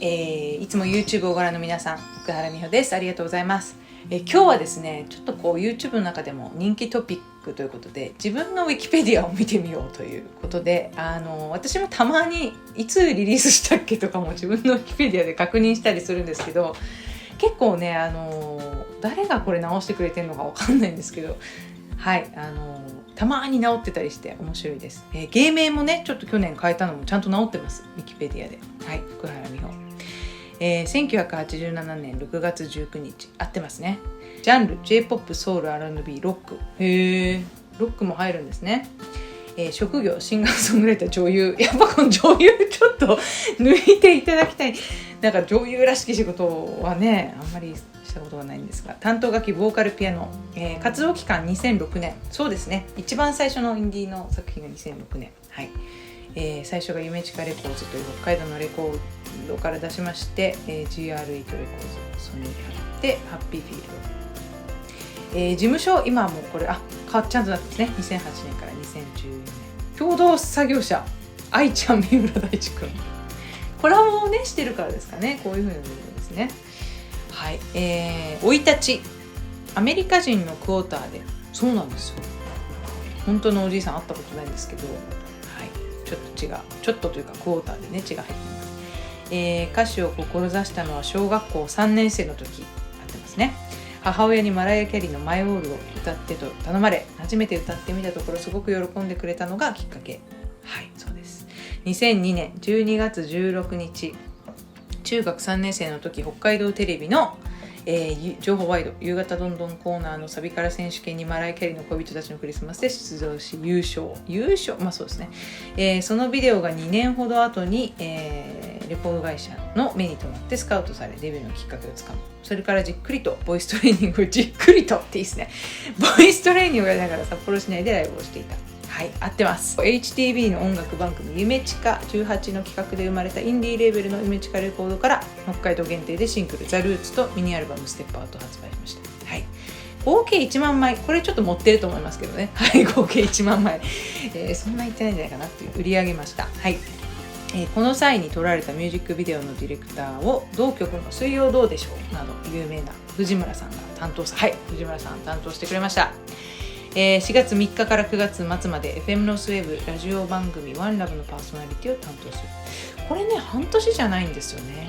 いつも YouTube をご覧の皆さん、福原美穂です。ありがとうございます。今日はですね、ちょっとYouTube の中でも人気トピックということで、自分の Wikipedia を見てみようということで、私もたまにいつリリースしたっけとかも自分の Wikipedia で確認したりするんですけど、結構ね、誰がこれ直してくれてるのかわかんないんですけど、はい、たまに直ってたりして面白いです。芸名もね、ちょっと去年変えたのもちゃんと直ってます、Wikipedia で。はい、福原美穂。1987年6月19日合ってますね。ジャンル J-POP、ソウル、R&B、ロック。ロックも入るんですね。職業シンガーソングライター、女優。やっぱこの女優ちょっと抜いていただきたい。なんか女優らしき仕事はね、あんまりしたことがないんですが、担当楽器ボーカルピアノ、活動期間2006年。そうですね、一番最初のインディーの作品が2006年。はい。最初が夢チカレコーズという北海道のレコードから出しまして、GR8 レコーズ、ソニーに入ってハッピーフィールド、事務所今はもうこれちゃんとなってますね。2008年から2014年共同作業者愛ちゃん、三浦大知くん、コラボをねしてるからですかね、こういう風に見るんですね。はい。生い立ち、アメリカ人のクォーターで。そうなんですよ、本当のおじいさん会ったことないんですけど、ちょっと違う、ちょっとというかクォーターでね、血が入ってます。歌手を志したのは小学校3年生の時。合ってますね。母親にマライア・キャリーのマイオールを歌ってと頼まれ、初めて歌ってみたところすごく喜んでくれたのがきっかけ。はい、そうです。2002年12月16日、中学3年生の時、北海道テレビの情報ワイド夕方どんどんコーナーのサビカラ選手権にマライア・キャリーの恋人たちのクリスマスで出場し優勝、まあそうですね。そのビデオが2年ほど後に、レコード会社の目に留まってスカウトされ、デビューのきっかけをつかむ。それからじっくりとボイストレーニングをじっくりとっていいですね、ボイストレーニングをやりながら札幌市内でライブをしていた。はい、合ってます。 HTV の音楽番組夢チカ18の企画で生まれたインディーレーベルの夢チカレコードから北海道限定でシングルザルーツとミニアルバムステップアウト発売しました。はい、合計1万枚、これちょっと持ってると思いますけどね。はい、合計1万枚、そんな言ってないんじゃないかなっていう売り上げました。はい。この際に撮られたミュージックビデオのディレクターを同局の水曜どうでしょうなど有名な藤村さんが担当藤村さん担当してくれました。4月3日から9月末まで FM ノースウェーブラジオ番組ワンラブのパーソナリティを担当する。これね、半年じゃないんですよね。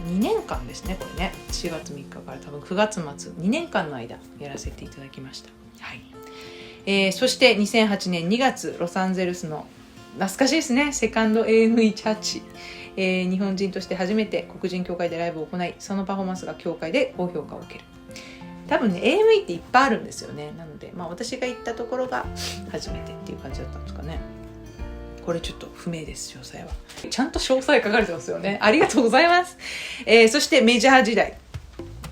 2年間ですね、これね。4月3日から多分9月末、2年間の間やらせていただきました。はい。そして2008年2月、ロサンゼルスの懐かしいですね、セカンド AME チャーチ、日本人として初めて黒人協会でライブを行い、そのパフォーマンスが協会で高評価を受ける。多分ね、AME っていっぱいあるんですよね。なので、私が行ったところが初めてっていう感じだったんですかね。これちょっと不明です、詳細は。ちゃんと詳細書かれてますよね。ありがとうございます。そしてメジャー時代、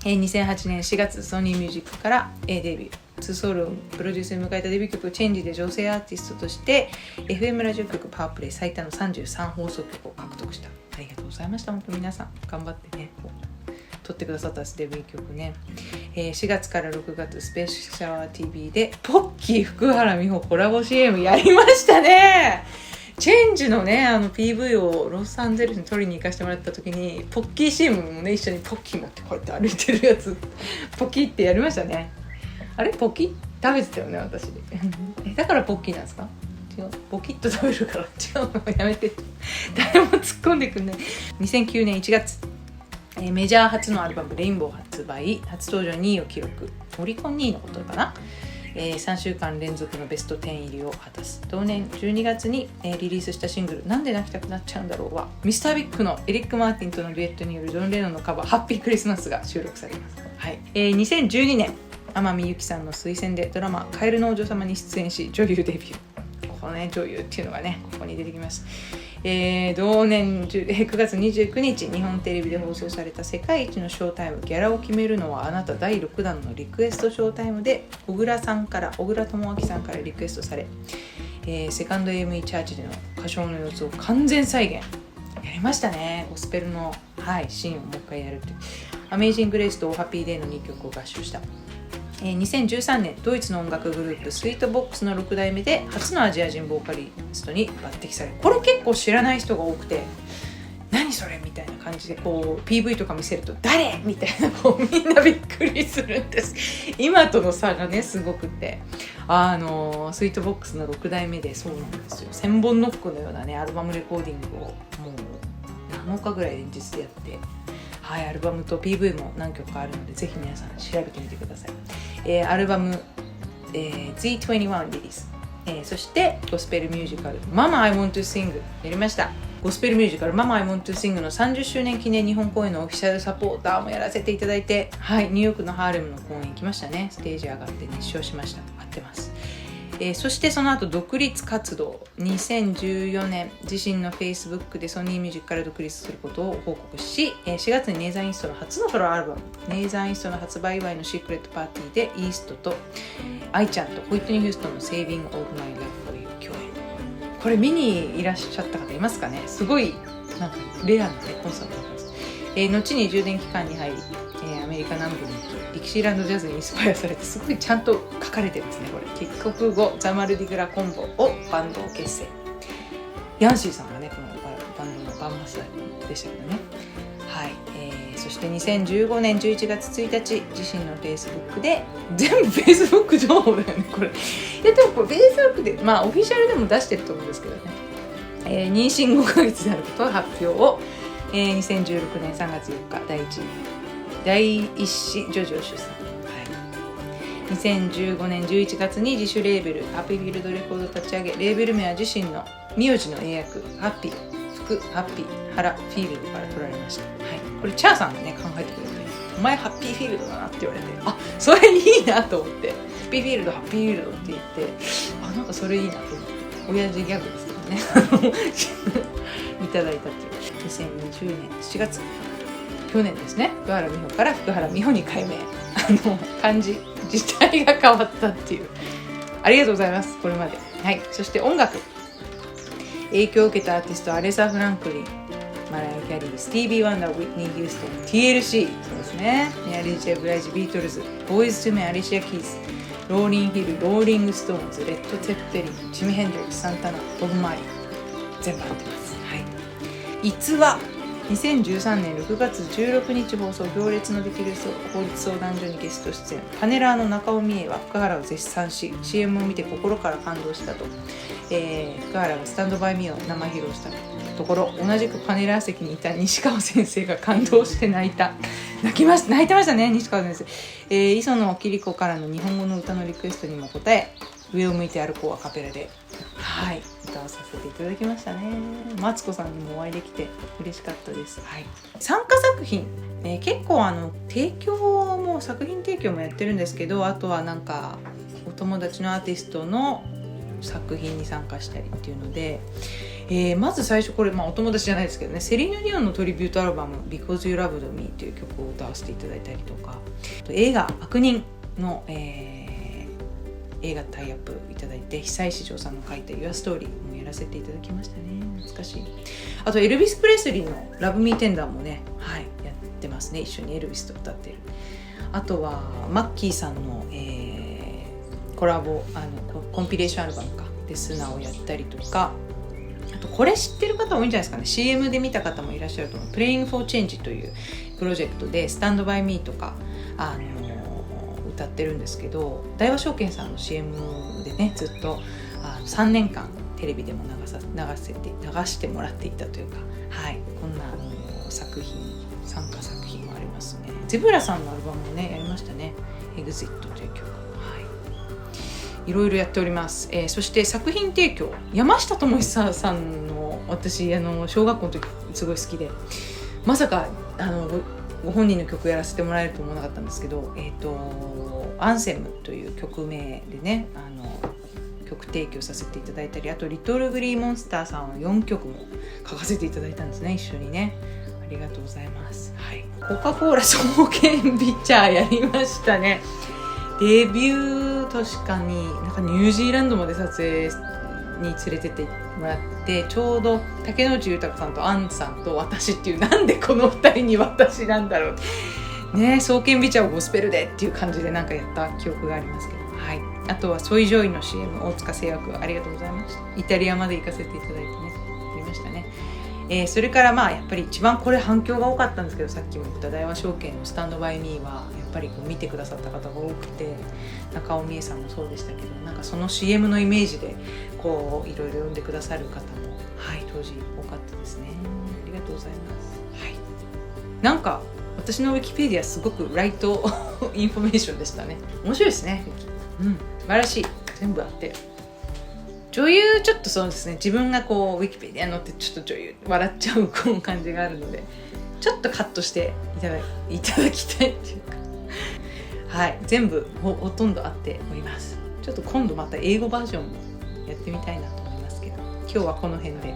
2008年4月ソニーミュージックから、デビュー。ツーソウルをプロデュースに迎えたデビュー曲チェンジで女性アーティストとして FM ラジオ局パワープレイ最多の33放送局を獲得した。ありがとうございました。本当皆さん頑張ってね、撮ってくださったデビュー曲ね。4月から6月スペシャル TV でポッキー福原美穂コラボ CM やりましたね。チェンジのね、PV をロサンゼルスに撮りに行かせてもらった時に、ポッキー CM もね、一緒にポッキー持ってこうやって歩いてるやつポッキーってやりましたね。あれポキッ食べてたよね、私だからポッキーなんですか？違う、ポキッと食べるから違うのやめて誰も突っ込んでくんない。2009年1月、メジャー初のアルバムレインボー発売、初登場2位を記録、オリコン2位のことかな。3週間連続のベスト10入りを果たす。同年12月に、リリースしたシングルなんで泣きたくなっちゃうんだろうはミスタービッグのエリック・マーティンとのデュエットによるジョン・レノンのカバーハッピークリスマスが収録されます。はい。2012年、天海祐希さんの推薦でドラマカエルのお嬢様に出演し女優デビュー。このね、女優っていうのがね、ここに出てきます。同年9月29日、日本テレビで放送された世界一のショータイム、ギャラを決めるのはあなた第6弾のリクエストショータイムで小倉智明さんからリクエストされ、セカンド AME チャーチでの歌唱の様子を完全再現。やりましたね、ゴスペルの、シーンをもう一回やるっていう。アメイジング・グレイスとハッピーデーの2曲を合唱した。2013年、ドイツの音楽グループスイートボックスの6代目で初のアジア人ボーカリストに抜擢される。これ結構知らない人が多くて、何何それみたいな感じでこう PV とか見せると誰みたいなこうみんなびっくりするんです。今との差がねすごくて、スイートボックスの6代目でそうなんですよ、1000本ノックのようなねアルバムレコーディングをもう7日ぐらい連日でやって、はい、アルバムと PV も何曲かあるのでぜひ皆さん調べてみてください。アルバム、Z21 リリース、そしてゴスペルミュージカルママ I Want to Sing やりました。ゴスペルミュージカルママ I Want to Sing の30周年記念日本公演のオフィシャルサポーターもやらせていただいて、はい、ニューヨークのハーレムの公演行きましたね。ステージ上がって熱唱しました。合ってます。そしてその後独立活動、2014年自身の Facebook でソニーミュージックから独立することを報告し、4月にネイザーイーストの初のソロアルバムネイザーイーストの発売祝いのシークレットパーティーでイーストと愛ちゃんとホイットニー・ヒューストンの Saving All My Loveという共演、これ見にいらっしゃった方いますかね。すごいなんかレアな、ね、コンサートだったんです。後に充電期間に入り、アメリカ南部に行きディキシーランドジャズにインスパイアされて、すごいちゃんと書かれてますねこれ。帰国後ザ・マルディグラコンボをバンドを結成。ヤンシーさんがねこのバンドのバンマスターでしたけどね。はい、そして2015年11月1日自身の Facebook で、全部 Facebook 情報だよねこれ。いやでもこれ Facebook でまあオフィシャルでも出してると思うんですけどね、妊娠5ヶ月であることの発表を、2016年3月4日第一子ジョジョ出産、はい、2015年11月に自主レーベルハッピーフィールドレコードを立ち上げ、レーベル名は自身の名字の英訳ハッピー福ハッピー原フィールドから取られました、はい、これチャーさんがね考えてくれて、お前ハッピーフィールドだなって言われて、あそれいいなと思って、ハッピーフィールドハッピーフィールドって言って、あなんかそれいいなと思って、親父ギャグですけどねいただいたっていう。2020年7月去年ですね、福原美穂から福原美穂に改名、漢字自体が変わったっていう。ありがとうございます。これまで。はい。そして音楽、影響を受けたアーティスト、アレサ・フランクリン、マライア・キャリー、スティービー・ワンダー、ウィッニー・ヒューストン、 TLC、 そうですね、アリシア・ブライジ、ビートルズ、ボーイズ・トゥ・メン、アリシア・キース、ローリン・ヒル、ローリング・ストーンズ、レッド・ツェッペリン、ジミ・ヘンドリックス、サンタナ、ボブ・マーリー、全部入ってます。はい。逸話、2013年6月16日放送、行列のできる法律相談所にゲスト出演。パネラーの中尾美恵は福原を絶賛し、 CM を見て心から感動したと、福原がスタンドバイミーを生披露したところ、同じくパネラー席にいた西川先生が感動して泣いてましたね、西川先生。磯野桐子からの日本語の歌のリクエストにも答え、上を向いて歩こうアカペラで、はい、歌わさせていただきましたね。マツコさんにもお会いできて嬉しかったです。はい、参加作品、結構提供も作品提供もやってるんですけど、あとはなんかお友達のアーティストの作品に参加したりっていうので、まず最初これ、お友達じゃないですけどね、セリーヌ・ディオンのトリビュートアルバム Because You Loved Me という曲を歌わせていただいたりとか、映画悪人の、映画タイアップいただいて、久石譲さんの書いた Your Story もやらせていただきましたね。懐かしい。あとエルビス・プレスリーの Love Me Tender もね、はい、やってますね。一緒にエルビスと歌ってる。あとはマッキーさんの、コラボコンピレーションアルバムかでスナをやったりとか、あとこれ知ってる方多いんじゃないですかね。 CM で見た方もいらっしゃると思う。 Playing for Change というプロジェクトでスタンドバイミーとか歌ってるんですけど、大和証券さんの CM でねずっと3年間テレビでも流してもらっていたというか、はい、こんな参加作品もありますね。ゼブラさんのアルバムもねやりましたね。 EXIT という曲、いろいろやっております。そして作品提供、山下智久さんの私小学校の時すごい好きで、まさかご本人の曲やらせてもらえると思わなかったんですけど、アンセムという曲名でね曲提供させていただいたり、あとリトルグリーモンスターさんは4曲も書かせていただいたんですね、一緒にね。ありがとうございます。はい、コカ・コーラ創建ビチャーやりましたね。デビュー確かになんかニュージーランドまで撮影に連れてってもらって、ちょうど竹野内豊さんとアンさんと私っていう、なんでこの2人に私なんだろうね、創建ビチャーをゴスペルでっていう感じでなんかやった記憶がありますけど、はい、あとはソイジョイの CM 大塚製薬ありがとうございました。イタリアまで行かせていただいてねやりましたね。それからまあやっぱり一番これ反響が多かったんですけど、さっきも言った大和証券のスタンドバイミーはやっぱりこう見てくださった方が多くて、中尾美恵さんもそうでしたけど、なんかその CM のイメージでこういろいろ読んでくださる方も、はい、当時多かったですね。ありがとうございます。はい、なんか私のウィキペディアすごくライトインフォメーションでしたね。面白いですね、素晴らしい。全部あって、女優ちょっとそうですね、自分がこうウィキペディア載ってちょっと女優笑っちゃうこの感じがあるので、ちょっとカットしていただきたいっていうかはい、全部 ほとんど合っております。ちょっと今度また英語バージョンもやってみたいなと思いますけど、今日はこの辺で。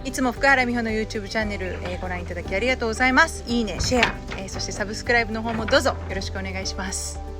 いつも福原美穂の YouTube チャンネル、ご覧いただきありがとうございます。いいね、シェア、そしてサブスクライブの方もどうぞよろしくお願いします。